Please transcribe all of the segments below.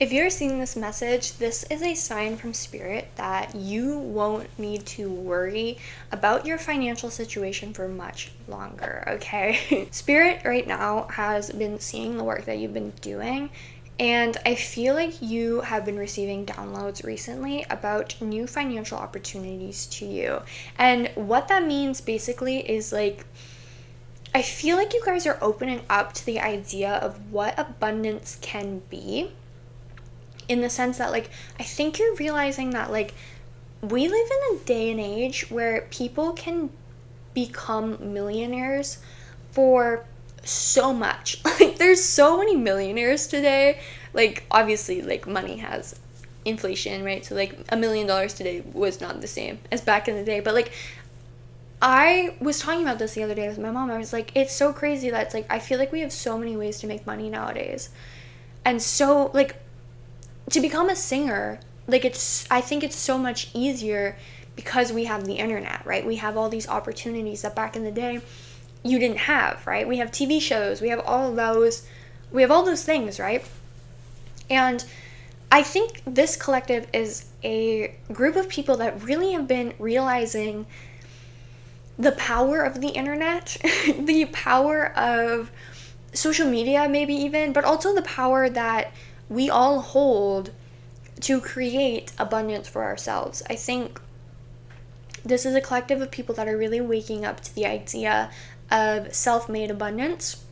If you're seeing this message, this is a sign from Spirit that you won't need to worry about your financial situation for much longer, okay? Spirit right now has been seeing the work that you've been doing, and I feel like you have been receiving downloads recently about new financial opportunities to you. And what that means basically is like, I feel like you guys are opening up to the idea of what abundance can be, in the sense that like I think you're realizing that like we live in a day and age where people can become millionaires for so much. Like there's so many millionaires today. Like obviously like money has inflation, right? So like $1 million today was not the same as back in the day. But like I was talking about this the other day with my mom. I was like, it's so crazy that it's like I feel like we have so many ways to make money nowadays. And so like to become a singer, like I think it's so much easier because we have the internet, right? We have all these opportunities that back in the day you didn't have, right? We have TV shows, we have all those things, right? And I think this collective is a group of people that really have been realizing the power of the internet, the power of social media, maybe even, but also the power that we all hold to create abundance for ourselves. I think this is a collective of people that are really waking up to the idea of self-made abundance.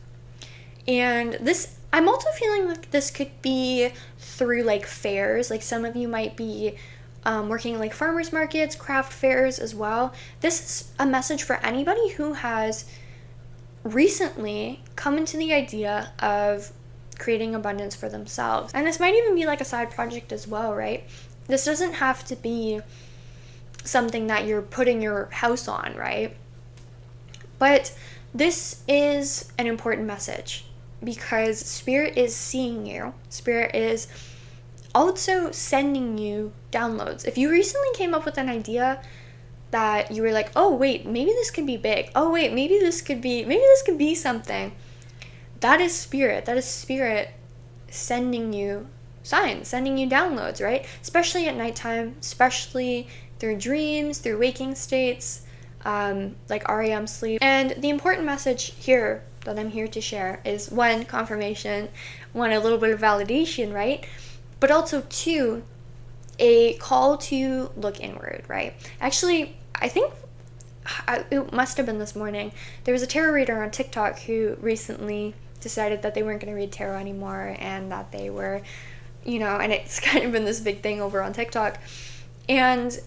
And this, I'm also feeling like this could be through like fairs. Like some of you might be working in like farmers markets, craft fairs as well. This is a message for anybody who has recently come into the idea of creating abundance for themselves. And this might even be like a side project as well, right? This doesn't have to be something that you're putting your house on, right? But this is an important message because Spirit is seeing you. Spirit is also sending you downloads. If you recently came up with an idea that you were like, oh wait, maybe this could be big. Oh wait, maybe this could be something. That is Spirit. That is Spirit sending you signs, sending you downloads, right? Especially at nighttime, especially through dreams, through waking states, like REM sleep. And the important message here that I'm here to share is one, confirmation, one, a little bit of validation, right? But also two, a call to look inward, right? Actually, I think it must have been this morning. There was a tarot reader on TikTok who recently decided that they weren't going to read tarot anymore and that they were, and it's kind of been this big thing over on TikTok. And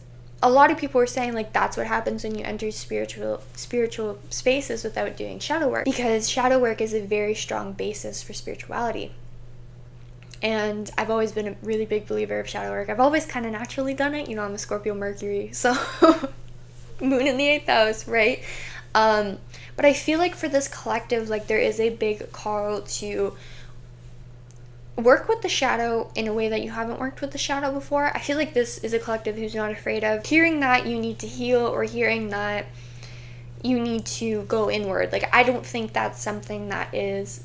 a lot of people were saying like that's what happens when you enter spiritual spaces without doing shadow work, because shadow work is a very strong basis for spirituality. And I've always been a really big believer of shadow work. I've always kind of naturally done it. I'm a Scorpio Mercury, so moon in the 8th house, right? But I feel like for this collective, like there is a big call to work with the shadow in a way that you haven't worked with the shadow before. I feel like this is a collective who's not afraid of hearing that you need to heal or hearing that you need to go inward. Like I don't think that's something that is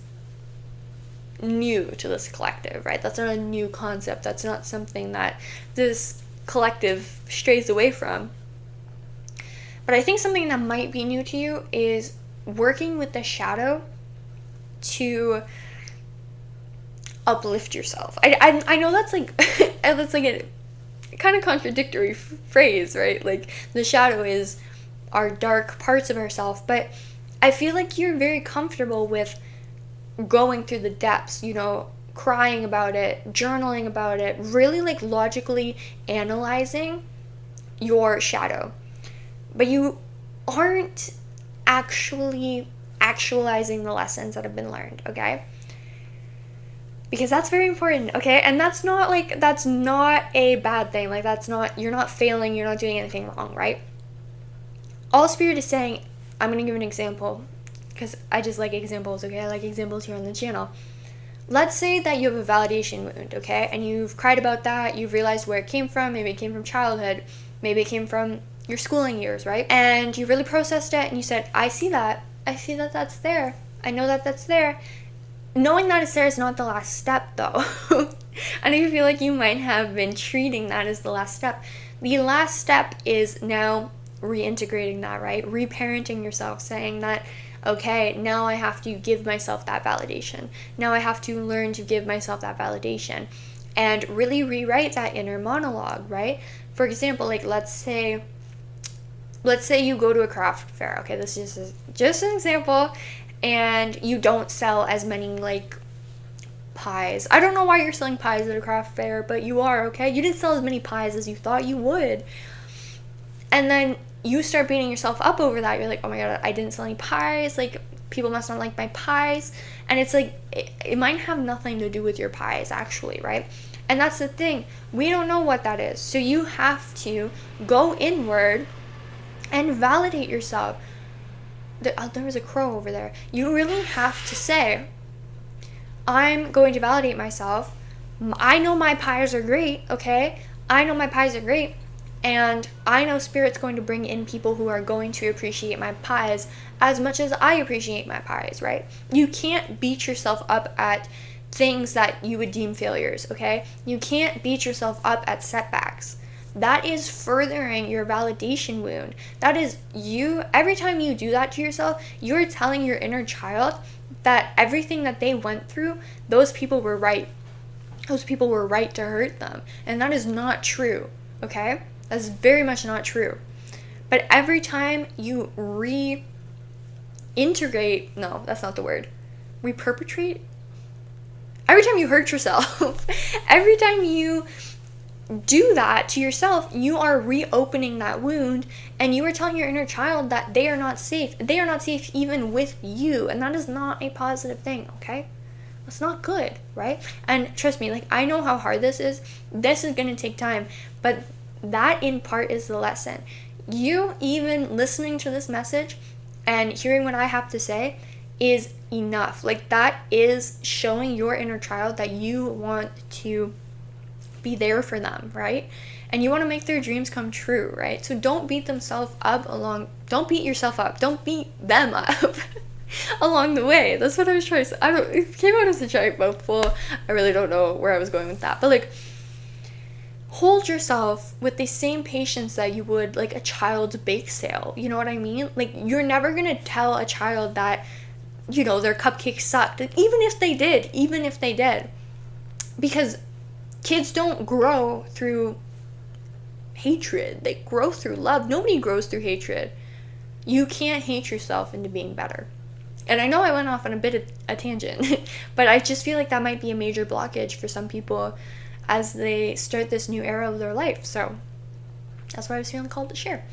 new to this collective, right? That's not a new concept. That's not something that this collective strays away from. But I think something that might be new to you is working with the shadow to uplift yourself. I know that's like that's like a kind of contradictory phrase, right? Like the shadow is our dark parts of ourselves, but I feel like you're very comfortable with going through the depths, crying about it, journaling about it, really like logically analyzing your shadow. But you aren't actually actualizing the lessons that have been learned, okay? Because that's very important, okay? And that's not a bad thing. Like you're not failing, you're not doing anything wrong, right? All Spirit is saying, I'm going to give an example because I just like examples, okay? I like examples here on the channel. Let's say that you have a validation wound, okay? And you've cried about that, you've realized where it came from. Maybe it came from childhood, maybe it came from your schooling years, right? And you really processed it and you said, I see that that's there. I know that that's there. Knowing that it's there is not the last step though. And I feel like you might have been treating that as the last step. The last step is now reintegrating that, right? Reparenting yourself, saying that, okay, now I have to give myself that validation. Now I have to learn to give myself that validation and really rewrite that inner monologue, right? For example, like let's say you go to a craft fair. Okay, this is just an example, and you don't sell as many like pies. I don't know why you're selling pies at a craft fair, but you are, okay? You didn't sell as many pies as you thought you would. And then you start beating yourself up over that. You're like, oh my god, I didn't sell any pies. Like, people must not like my pies. And it's like, it might have nothing to do with your pies, actually, right? And that's the thing. We don't know what that is. So you have to go inward and validate yourself. There was a crow over there. You really have to say, I'm going to validate myself. I know my pies are great, okay? I know my pies are great. And I know Spirit's going to bring in people who are going to appreciate my pies as much as I appreciate my pies, right? You can't beat yourself up at things that you would deem failures, okay? You can't beat yourself up at setbacks. That is furthering your validation wound. That is you, every time you do that to yourself, you're telling your inner child that everything that they went through, those people were right. Those people were right to hurt them. And that is not true, okay? That's very much not true. But every time you reintegrate, no, that's not the word. Reperpetrate? Every time you hurt yourself, every time you do that to yourself, you are reopening that wound, and you are telling your inner child that they are not safe. They are not safe even with you, and that is not a positive thing, okay? That's not good, right? And trust me, like, I know how hard this is. This is going to take time, but that in part is the lesson. You even listening to this message and hearing what I have to say is enough. Like, that is showing your inner child that you want to be there for them, right? And you want to make their dreams come true, right? So don't beat yourself up. Don't beat them up along the way. That's what I was trying to say. It came out as a giant mouthful. I really don't know where I was going with that. But like, hold yourself with the same patience that you would like a child's bake sale. You know what I mean? Like, you're never going to tell a child that, you know, their cupcake sucked. Like, even if they did. Because kids don't grow through hatred. They grow through love. Nobody grows through hatred. You can't hate yourself into being better. And I know I went off on a bit of a tangent, but I just feel like that might be a major blockage for some people as they start this new era of their life. So that's why I was feeling called to share.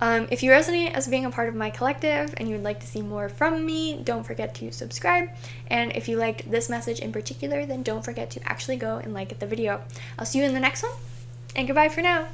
If you resonate as being a part of my collective and you would like to see more from me, don't forget to subscribe. And if you liked this message in particular, then don't forget to actually go and like the video. I'll see you in the next one, and goodbye for now.